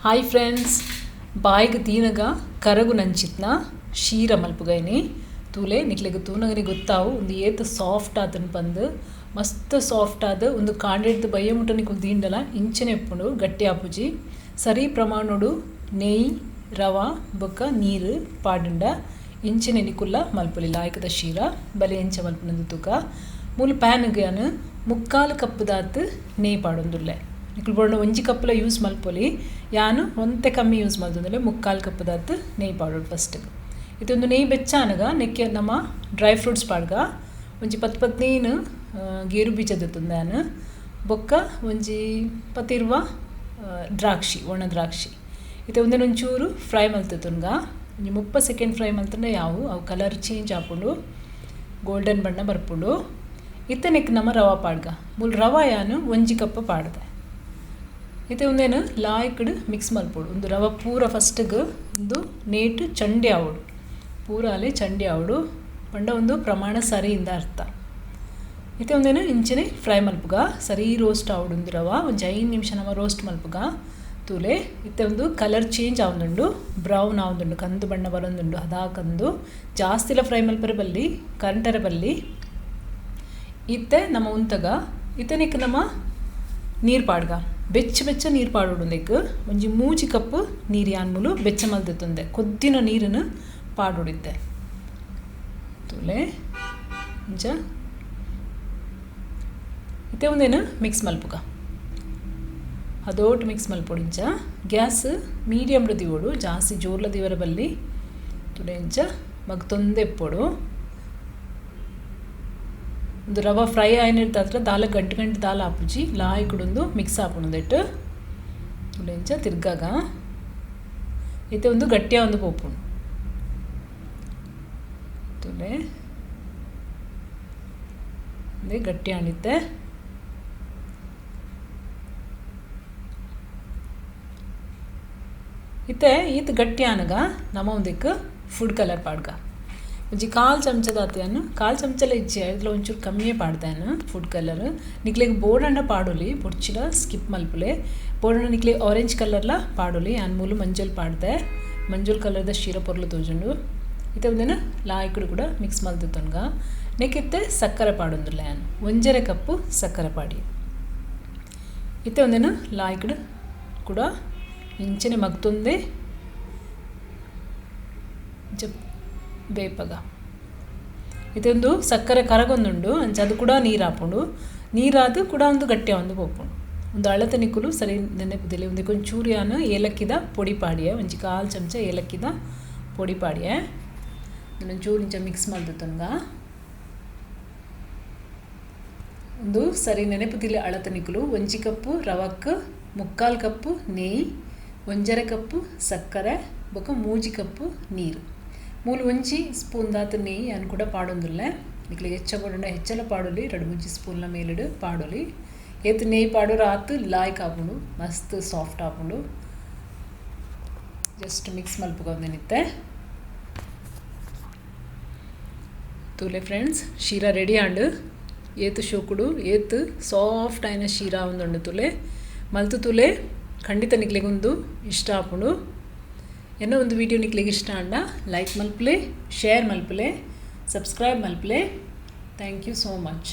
Hi friends, ಬಾಯಿಗೆ ತೀನಗ ಕರಗು ನಂಚಿತ್ನ ಶೀರ ಮಲ್ಪುಗೈನಿ ತೂಲೆ ನಿಕ್ಲೆಗ್ ತೂನಗನಿ ಗೊತ್ತಾವು ಒಂದು ಏತ್ ಸಾಫ್ಟ್ ಆತನ ಬಂದು ಮಸ್ತ್ ಸಾಫ್ಟ್ ಆದ ಒಂದು ಕಾಂಡಿಡ್ದು ಬಯ್ಯ ಮುಟ್ಟ ನಿಕ್ಕು ದೀಂಡಲ ಇಂಚನೆ ಎಪ್ಪುಂಡು ಗಟ್ಟಿ ಆಪುಜಿ ಸರಿ ಪ್ರಮಾಣೋಡು ನೆಯ್ ರವಾ ಬೊಕ್ಕ ನೀರು ಪಾಡುಂಡ ಇಂಚನೆ ನಿಕುಲ್ಲ ಮಲ್ಪುಲಿ ಲಾಯ್ಕದ ಶೀರ ಬಲೆ ಎಂಚ ಮಲ್ಪುನಂದು ತೂಕ ಮೂಲು ಪ್ಯಾನ್ಗೆ ಅನು 3/4 ಕಪ್ ದಾತ್ ನೆಯ್ ಪಾಡೊಂದುಲ್ಲೆ ನಿಕ್ಲು ಬೋರ್ನ 1 ಕಪ್ಲ ಯೂಸ್ ಮಲ್ಪೊಲಿ ಯಾನು ಒಂತೆ ಕಮ್ಮಿ ಯೂಸ್ ಮಲ್ತಂದ್ರೆ 3/4 ಕಪ್ ದಾತ್ ನೆಯ್ ಪಾಡೋಡು ಫಸ್ಟ್ ಇದೊಂದು ನೆಯ್ ಬೆಚ್ಚಾನಗ ನೆಕ್ಕೆ ನಮ್ಮ ಡ್ರೈ ಫ್ರೂಟ್ಸ್ ಪಾಡ್ಗ ಒಂಜಿ 10-15 ಗೇರು ಬೀಜದ ತುಂದಾನು ಬೊಕ್ಕ ಒಂಜಿ 10 ದ್ರಾಕ್ಷಿ ಒಣ ದ್ರಾಕ್ಷಿ ಇದು ಒಂಚೂರು ಫ್ರೈ ಮಲ್ತುನ್ಗ ಒಂಜಿ 30 ಸೆಕೆಂಡ್ ಫ್ರೈ ಮಲ್ತಂದ್ರೆ ಅವು ಕಲರ್ ಚೇಂಜ್ ಆಪುಂಡು ಗೋಲ್ಡನ್ ಬಣ್ಣ ಬರ್ಪುಂಡು ಇತ್ತನೆಕ್ ನಮ್ಮ ರವಾ ಪಾಡ್ಗ ಮೂಲು ರವಾ ಯಾನು 1 ಕಪ್ ಪಾಡ್ದೆ ಇದು ಒಂದೇನು ಲಾಯ್ಕಡ್ ಮಿಕ್ಸ್ ಮಲ್ಪೋಡು ಒಂದು ರವ ಪೂರ ಫಸ್ಟ್ಗೆ ಒಂದು ನೇಟ್ ಚಂಡಿ ಆವಡು ಪೂರ ಅಲ್ಲಿ ಚಂಡಿ ಆವಡು ಪಂಡ ಒಂದು ಪ್ರಮಾಣ ಸರಿಯಿಂದ ಅರ್ಥ ಇದು ಒಂದೇನು ಇಂಚನೆ ಫ್ರೈ ಮಲ್ಪುಗ ಸರಿ ರೋಸ್ಟ್ ಆವಡು ಒಂದು ರವ ಒಂದು 5 ನಿಮಿಷ ನಮ್ಮ ರೋಸ್ಟ್ ಮಲ್ಪುಗ ತೂಲೆ ಇತ್ತೆ ಒಂದು ಕಲರ್ ಚೇಂಜ್ ಆವೊಂದುಂಡು ಬ್ರೌನ್ ಆವೊಂದುಂಡು ಕಂದು ಬಣ್ಣ ಬರೋಂದುಂಡು ಅದಾಕಂದು ಜಾಸ್ತಿಲ ಫ್ರೈ ಮಲ್ಪರೆ ಬಲ್ಲಿ ಕರೆಂಟರ ಬಲ್ಲಿ ಇತ್ತೆ ನಮ್ಮ ಉಂತಗ ಇತ್ತನಿಕ್ ನಮ್ಮ ನೀರು ಪಾಡ್ಗ ಬೆಚ್ಚ ನೀರು ಪಾಡೋಡು ನೆಕ್ ಒಂಜಿ 3 ಕಪ್ ನೀರು ಯಾನ್ಮೂಲು ಬೆಚ್ಚ ಮಲ್ದತ್ತೊಂದೆ ಕೊದ್ದಿನ ನೀರನ್ನು ಪಾಡೋಡಿದ್ದೆ ತೂಲೆ ಇಂಚ ಇತ್ತೆ ಒಂದೇನು ಮಿಕ್ಸ್ ಮಲ್ಪುಗ ಅದೋಟು ಮಿಕ್ಸ್ ಮಲ್ಪೊಡು ಇಂಚ ಗ್ಯಾಸ್ ಮೀಡಿಯಮ್ ದಿವೋಡು ಜಾಸ್ತಿ ಜೋರ್ಲ ದಿವರ ಬಲ್ಲಿ ತುಲೆ ಇಂಚ ಮಗ್ತೊಂದೆ ಎಪ್ಪೋಡು ಒಂದು ರವ ಫ್ರೈ ಆಯ್ನಿರ್ತಾತ್ರ ದಾಲ ಗಂಟು ದಾಲ ಆಪುಜಿ ಲಾಯ್ ಕುಡೊಂದು ಮಿಕ್ಸ್ ಆಪುಣದೆಟ್ಟು ಇಂಚ ತಿರ್ಗಾಗ ಐತೆ ಒಂದು ಗಟ್ಟಿಯ ಒಂದು ಪೋಪುಣು ತುಲೆ ಅದೇ ಗಟ್ಟಿ ಆಣಿತ್ತೆ ಇತ್ತೆ ಈತ ಗಟ್ಟಿ ಆನಗ ನಮ್ಮ ಒಂದಕ್ಕೆ ಫುಡ್ ಕಲರ್ ಪಾಡ್ಗ ಒಂಜಿ 1/4 ಚಮಚದ ಆತನು 1/4 ಚಮಚಲ ಇಜ್ಜಿ ಅದ್ರಲ್ಲಿ ಒಂಚೂರು ಕಮ್ಮಿಯೇ ಪಾಡ್ತಾನು ಫುಡ್ ಕಲರ್ ನಿಕ್ಲೆಗೆ ಬೋರ್ಡಂಡ ಪಾಡೋಲಿ ಬುಡ್ಚಿಡ ಸ್ಕಿಪ್ ಮಲ್ಪುಲೆ ಬೋರ್ಡಂಡ ನಿಕ್ಲೆ ಆರೆಂಜ್ ಕಲರ್ಲ ಪಾಡೋಲಿ ಮೂಲು ಮಂಜಲ್ ಪಾಡ್ದೆ ಮಂಜಲ್ ಕಲರ್ದ ಶೀರ ಪೊರ್ಲು ತೋಜುಂಡು ಇತ್ತೆ ಒಂದೇನು ಲಾಯ್ಕುಡು ಕೂಡ ಮಿಕ್ಸ್ ಮಲ್ತುನ್ಗ ನೆಕ್ಕಿತ್ತೆ ಸಕ್ಕರೆ ಪಾಡೊಂದುಲ್ಲ 1 ಕಪ್ಪು ಸಕ್ಕರೆ ಪಾಡಿ ಇತ್ತೆ ಒಂದೇನು ಲಾಯ್ಕುಡು ಕೂಡ ಇಂಚನೆ ಮಗ್ತೊಂದೆ ಬೇಪಗ ಇದೊಂದು ಸಕ್ಕರೆ ಕರಗೊಂದುಂಡು ಅಂಚ ಅದು ಕೂಡ ನೀರು ಹಾಪುಂಡು ನೀರಾದು ಕೂಡ ಒಂದು ಗಟ್ಟಿಯ ಒಂದು ಪೋಪುಂಡು ಒಂದು ಅಳತೆ ನಿಕ್ಕುಲು ಸರಿ ನೆನಪುದಿಲ್ಲ ಒಂದು ಒಂಚೂರಿಯಾನು ಏಲಕ್ಕಿದ ಪೊಡಿ ಪಾಡಿಯೆ ಒಂಜಿ 1/4 ಚಮಚ ಏಲಕ್ಕಿದ ಪೊಡಿ ಪಾಡಿಯೆ ಒಂಚೂರು ಇಂಚ ಮಿಕ್ಸ್ ಮಾಡ್ದತ್ತಂಗ ಒಂದು ಸರಿ ನೆನಪುದಿಲ್ಲ ಅಳತೆ ನಿಕ್ಕುಲು 1 ಕಪ್ಪು ರವಕ್ಕೆ 3/4 ಕಪ್ಪು ನೆಯ್ 1 ಕಪ್ಪು ಸಕ್ಕರೆ ಬೊಕ್ಕ 3 ಕಪ್ಪು ನೀರು ಮೂಲು 1 ಸ್ಪೂನ್ ದಾತ ನೆಯ್ ಅನ್ನು ಕೂಡ ಪಾಡೊಂದುಲ್ಲ ನಿಕ್ಲಿಗೆ ಹೆಚ್ಚಲ ಪಾಡೋಲಿ 2-3 ಸ್ಪೂನ್ಲ ಮೇಲಿಡು ಪಾಡೋಲಿ ಏತ್ ನೆಯ್ ಪಾಡೋರು ಆತು ಲಾಯ್ಕ್ ಆಪುಂಡು ಮಸ್ತ್ ಸಾಫ್ಟ್ ಆಪುಂಡು ಜಸ್ಟ್ ಮಿಕ್ಸ್ ಮಲ್ಪುಗೊಂದೇನಿತ್ತೆ ತೂಲೆ ಫ್ರೆಂಡ್ಸ್ ಶೀರಾ ರೆಡಿ ಆಂಡು ಏತು ಶೋಕುಡು ಏತು ಸಾಫ್ಟ್ ಆಯ್ನ ಶೀರಾ ಒಂದುಂಡು ತೂಲೆ ಮಲ್ತು ತೂಲೆ ಖಂಡಿತ ನಿಕ್ಲಿಗೆ ಒಂದು ಇಷ್ಟ ಆಪುಂಡು ಏನೋ ಒಂದು ವಿಡಿಯೋ ನಿಕ್ಲಿಗೆ ಇಷ್ಟ ಅಂಡ ಲೈಕ್ ಮಲ್ಪಲೆ ಶೇರ್ ಮಲ್ಪಲೆ ಸಬ್ಸ್ಕ್ರೈಬ್ ಮಲ್ಪಲೆ ಥ್ಯಾಂಕ್ ಯು ಸೋ ಮಚ್.